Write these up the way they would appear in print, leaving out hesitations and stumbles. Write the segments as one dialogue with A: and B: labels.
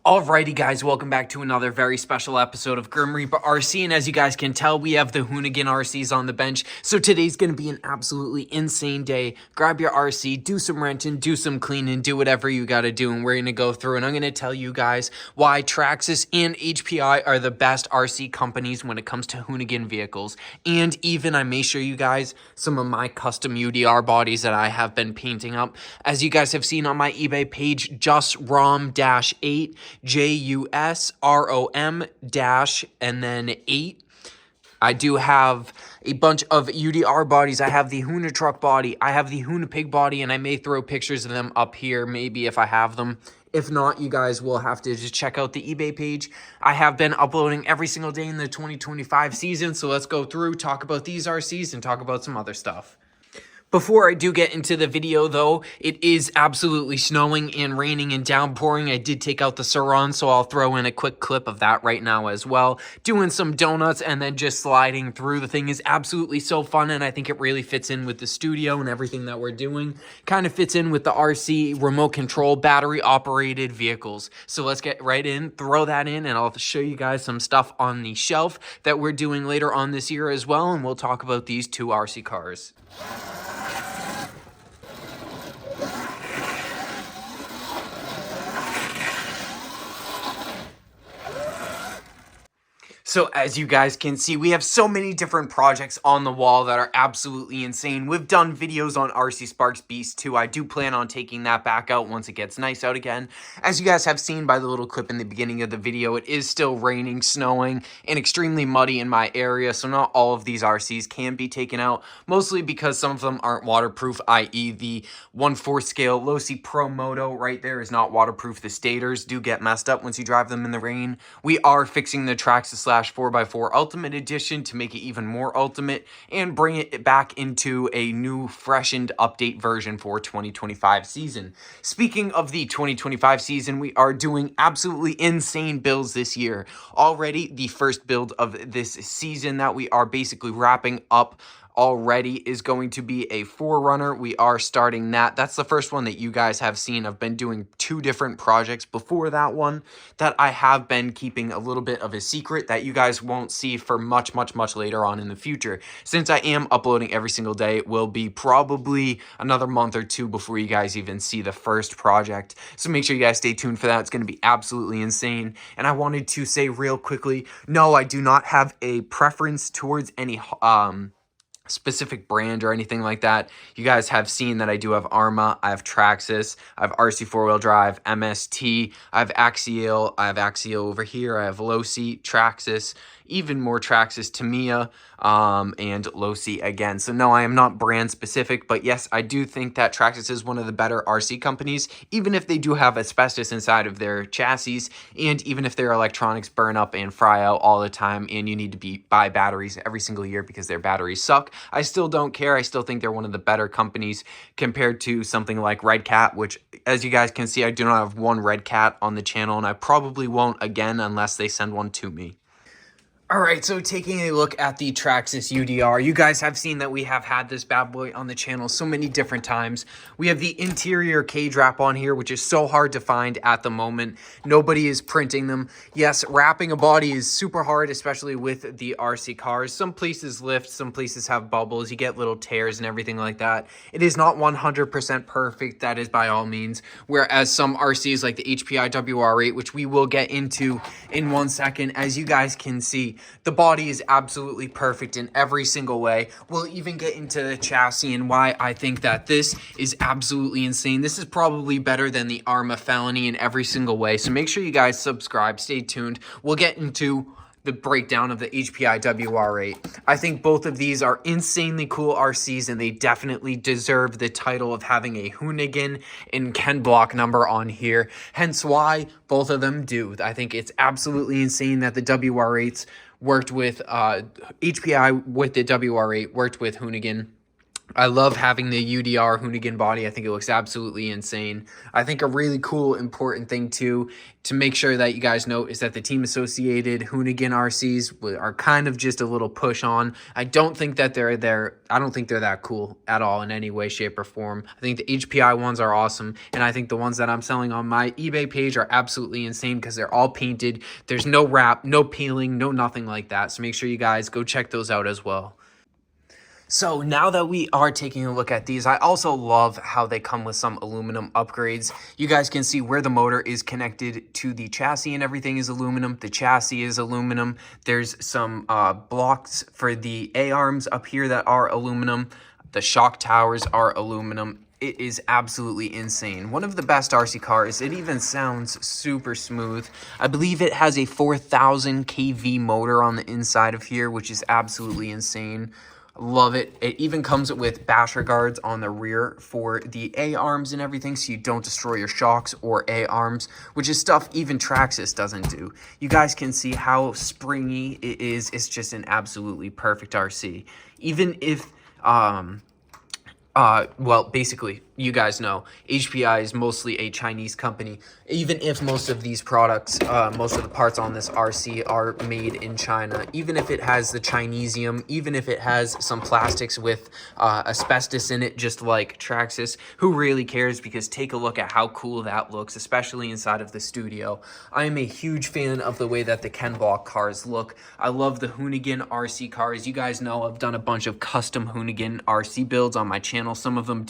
A: Alrighty guys, welcome back to another very special episode of Grim Reaper RC, and as you guys can tell, we have the Hoonigan RCs on the bench, so today's going to be an absolutely insane day. Grab your RC, do some renting, do some cleaning, do whatever you gotta do, and we're going to go through, and I'm going to tell you guys why Traxxas and HPI are the best RC companies when it comes to Hoonigan vehicles, and even I may show you guys some of my custom UDR bodies that I have been painting up. As you guys have seen on my eBay page, JusRom-8, JUSROM dash and then 8. I do have a bunch of UDR bodies. I have the Hoona truck body, I have the Hoona pig body, and I may throw pictures of them up here maybe if I have them. If not, you guys will have to just check out the eBay page. I have been uploading every single day in the 2025 season, so let's go through, talk about these RCs, and talk about some other stuff. Before I do get into the video, though, it is absolutely snowing and raining and downpouring. I did take out the Saron, so I'll throw in a quick clip of that right now as well. Doing some donuts and then just sliding through. The thing is absolutely so fun, and I think it really fits in with the studio and everything that we're doing. Kind of fits in with the RC remote control battery-operated vehicles. So let's get right in, throw that in, and I'll show you guys some stuff on the shelf that we're doing later on this year as well, and we'll talk about these two RC cars. So as you guys can see, we have so many different projects on the wall that are absolutely insane. We've done videos on RC Sparks Beast 2. I do plan on taking that back out once it gets nice out again. As you guys have seen by the little clip in the beginning of the video, it is still raining, snowing, and extremely muddy in my area, so not all of these RCs can be taken out, mostly because some of them aren't waterproof, i.e. the 1/4 scale Losi Pro Moto right there is not waterproof. The stators do get messed up once you drive them in the rain. We are fixing the Traxxas 4x4 Ultimate Edition to make it even more ultimate and bring it back into a new, freshened update version for 2025 season. Speaking of the 2025 season, we are doing absolutely insane builds this year. Already the first build of this season that we are basically wrapping up already is going to be a Forerunner. We are starting that. That's the first one that you guys have seen. I've been doing two different projects before that one that I have been keeping a little bit of a secret that you guys won't see for much later on in the future. Since I am uploading every single day, it will be probably another month or two before you guys even see the first project. So make sure you guys stay tuned for that. It's going to be absolutely insane. And I wanted to say real quickly, no, I do not have a preference towards any specific brand or anything like that. You guys have seen that I do have Arma, I have Traxxas, I have RC 4-wheel drive, MST, I have Axial over here, I have Losi, Traxxas, even more Traxxas, Tamiya, and Losi again. So no, I am not brand specific, but yes, I do think that Traxxas is one of the better RC companies, even if they do have asbestos inside of their chassis, and even if their electronics burn up and fry out all the time, and you need to buy batteries every single year because their batteries suck. I still don't care. I still think they're one of the better companies compared to something like Red Cat, which, as you guys can see, I do not have one Red Cat on the channel, and I probably won't again unless they send one to me. Alright, so taking a look at the Traxxas UDR, you guys have seen that we have had this bad boy on the channel so many different times. We have the interior cage wrap on here, which is so hard to find at the moment. Nobody is printing them. Yes, wrapping a body is super hard, especially with the RC cars. Some places lift, some places have bubbles, you get little tears and everything like that. It is not 100% perfect, that is by all means. Whereas some RCs like the HPI WR8, which we will get into in 1 second, as you guys can see, the body is absolutely perfect in every single way. We'll even get into the chassis and why I think that this is absolutely insane. This is probably better than the Arma Felony in every single way. So make sure you guys subscribe. Stay tuned. We'll get into the breakdown of the HPI WR8. I think both of these are insanely cool RCs, and they definitely deserve the title of having a Hoonigan and Ken block number on here. Hence why both of them do. I think it's absolutely insane that the WR8s worked with HPI with the WR8, worked with Hoonigan. I love having the UDR Hoonigan body. I think it looks absolutely insane. I think a really cool, important thing too, to make sure that you guys know, is that the team associated Hoonigan RCs are kind of just a little push on. I don't think that they're there. I don't think they're that cool at all in any way, shape, or form. I think the HPI ones are awesome, and I think the ones that I'm selling on my eBay page are absolutely insane because they're all painted. There's no wrap, no peeling, no nothing like that. So make sure you guys go check those out as well. So now that we are taking a look at these, I also love how they come with some aluminum upgrades. You guys can see where the motor is connected to the chassis and everything is aluminum. The chassis is aluminum. There's some blocks for the A-arms up here that are aluminum. The shock towers are aluminum. It is absolutely insane. One of the best RC cars. It even sounds super smooth. I believe it has a 4,000 kV motor on the inside of here, which is absolutely insane. Love it. It even comes with basher guards on the rear for the A-arms and everything, so you don't destroy your shocks or A-arms, which is stuff even Traxxas doesn't do. You guys can see how springy it is. It's just an absolutely perfect RC. Even if well, basically, you guys know, HPI is mostly a Chinese company. Even if most of these products, most of the parts on this RC are made in China, even if it has the Chinesium, even if it has some plastics with asbestos in it, just like Traxxas, who really cares? Because take a look at how cool that looks, especially inside of the studio. I am a huge fan of the way that the Ken Block cars look. I love the Hoonigan RC cars. You guys know I've done a bunch of custom Hoonigan RC builds on my channel. Some of them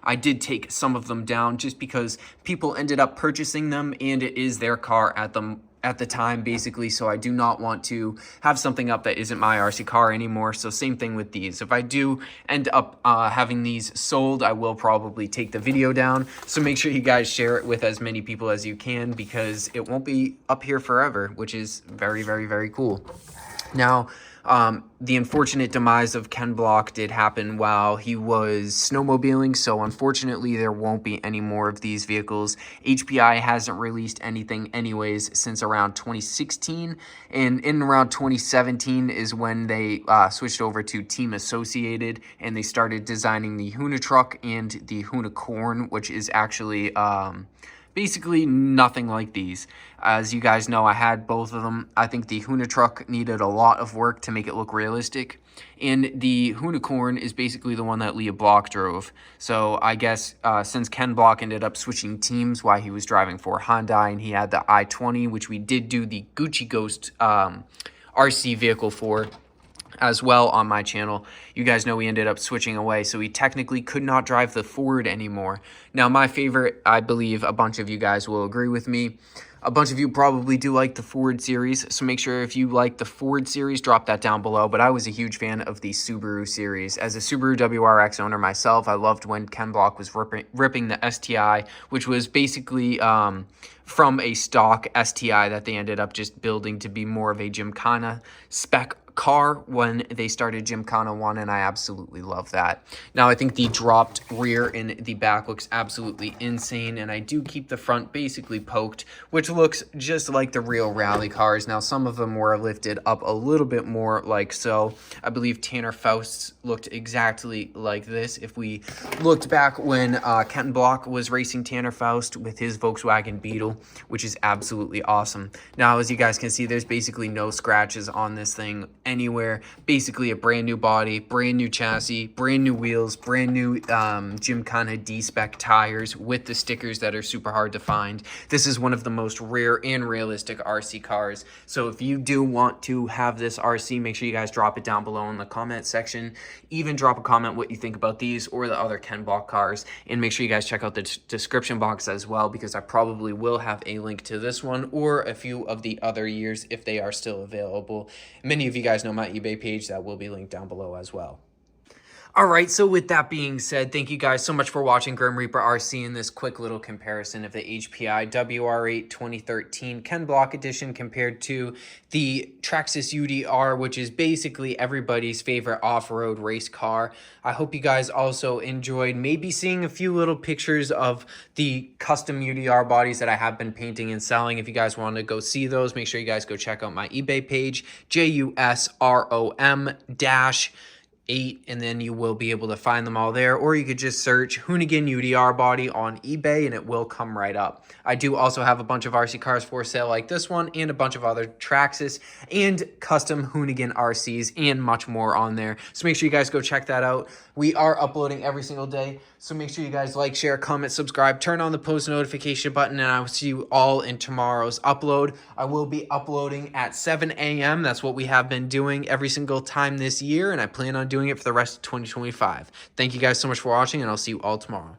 A: I did take some of them down just because people ended up purchasing them and it is their car at the time, basically, so I do not want to have something up that isn't my RC car anymore. So same thing with these. If I do end up having these sold, I will probably take the video down. So make sure you guys share it with as many people as you can because it won't be up here forever, which is very, very, very cool. Now, the unfortunate demise of Ken Block did happen while he was snowmobiling, so unfortunately there won't be any more of these vehicles. HPI hasn't released anything anyways since around 2016, and in around 2017 is when they switched over to Team Associated, and they started designing the Hoona truck and the Hoonicorn, which is actually basically nothing like these. As you guys know, I had both of them. I think the Hoona truck needed a lot of work to make it look realistic. And the Hoonicorn is basically the one that Leah Block drove. So I guess since Ken Block ended up switching teams while he was driving for Hyundai, and he had the i20, which we did do the Gucci Ghost RC vehicle for as well on my channel. You guys know we ended up switching away, so we technically could not drive the Ford anymore. Now, my favorite, I believe a bunch of you guys will agree with me. A bunch of you probably do like the Ford series, so make sure if you like the Ford series, drop that down below. But I was a huge fan of the Subaru series. As a Subaru WRX owner myself, I loved when Ken Block was ripping the STI, which was basically from a stock STI that they ended up just building to be more of a Gymkhana spec car when they started Gymkhana 1, and I absolutely love that. Now, I think the dropped rear in the back looks absolutely insane, and I do keep the front basically poked, which looks just like the real rally cars. Now, some of them were lifted up a little bit more like so. I believe Tanner Faust's looked exactly like this. If we looked back when Ken Block was racing Tanner Faust with his Volkswagen Beetle, which is absolutely awesome. Now, as you guys can see, there's basically no scratches on this thing anywhere. Basically a brand new body, brand new chassis, brand new wheels, brand new Gymkhana D-spec tires with the stickers that are super hard to find. This is one of the most rare and realistic RC cars. So if you do want to have this RC, make sure you guys drop it down below in the comment section. Even drop a comment what you think about these or the other Ken Block cars, and make sure you guys check out the description box as well, because I probably will have a link to this one or a few of the other years if they are still available. Many of you guys know my eBay page that will be linked down below as well. All right, so with that being said, thank you guys so much for watching Grim Reaper RC in this quick little comparison of the HPI WR8 2013 Ken Block Edition compared to the Traxxas UDR, which is basically everybody's favorite off-road race car. I hope you guys also enjoyed maybe seeing a few little pictures of the custom UDR bodies that I have been painting and selling. If you guys want to go see those, make sure you guys go check out my eBay page, JUSROM 8, and then you will be able to find them all there, or you could just search Hoonigan UDR body on eBay and it will come right up. I do also have a bunch of RC cars for sale like this one and a bunch of other Traxxas and custom Hoonigan RCs and much more on there. So make sure you guys go check that out. We are uploading every single day, so make sure you guys like, share, comment, subscribe, turn on the post notification button, and I will see you all in tomorrow's upload. I will be uploading at 7 a.m. That's what we have been doing every single time this year, and I plan on doing it for the rest of 2025. Thank you guys so much for watching, and I'll see you all tomorrow.